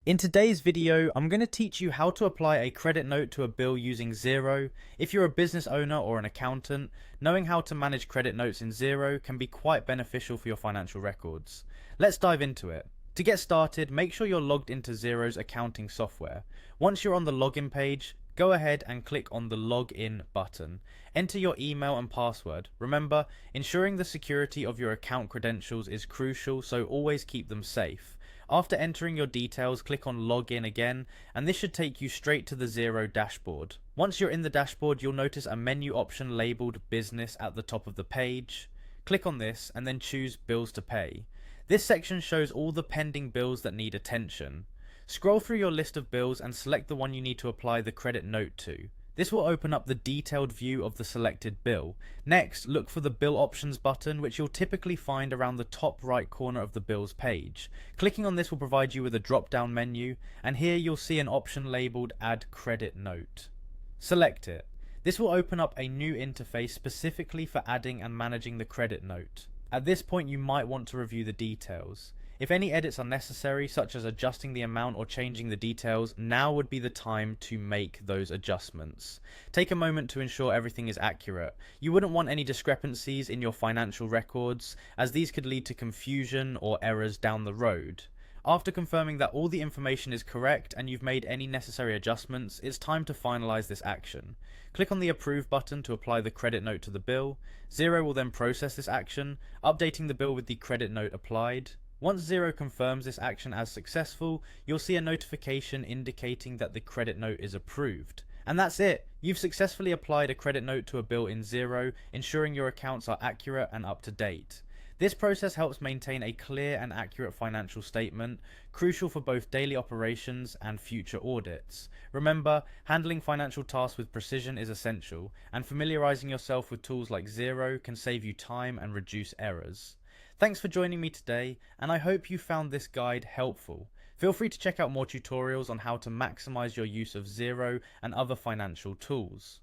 In today's video, I'm going to teach you how to apply a credit note to a bill using Xero. If you're a business owner or an accountant, knowing how to manage credit notes in Xero can be quite beneficial for your financial records. Let's dive into it. To get started, make sure you're logged into Xero's accounting software. Once you're on the login page, go ahead and click on the login button. Enter your email and password. Remember, ensuring the security of your account credentials is crucial, so always keep them safe. After entering your details, click on login again, and this should take you straight to the Xero dashboard. Once you're in the dashboard, you'll notice a menu option labeled business at the top of the page. Click on this and then choose bills to pay. This section shows all the pending bills that need attention. Scroll through your list of bills and select the one you need to apply the credit note to. This will open up the detailed view of the selected bill. Next, look for the Bill Options button, which you'll typically find around the top right corner of the bills page. Clicking on this will provide you with a drop-down menu, and here you'll see an option labeled Add Credit Note. Select it. This will open up a new interface specifically for adding and managing the credit note. At this point, you might want to review the details. If any edits are necessary, such as adjusting the amount or changing the details, now would be the time to make those adjustments. Take a moment to ensure everything is accurate. You wouldn't want any discrepancies in your financial records, as these could lead to confusion or errors down the road. After confirming that all the information is correct and you've made any necessary adjustments, it's time to finalize this action. Click on the Approve button to apply the credit note to the bill. Xero will then process this action, updating the bill with the credit note applied. Once Xero confirms this action as successful, you'll see a notification indicating that the credit note is approved. And that's it! You've successfully applied a credit note to a bill in Xero, ensuring your accounts are accurate and up to date. This process helps maintain a clear and accurate financial statement, crucial for both daily operations and future audits. Remember, handling financial tasks with precision is essential, and familiarizing yourself with tools like Xero can save you time and reduce errors. Thanks for joining me today, and I hope you found this guide helpful. Feel free to check out more tutorials on how to maximize your use of Xero and other financial tools.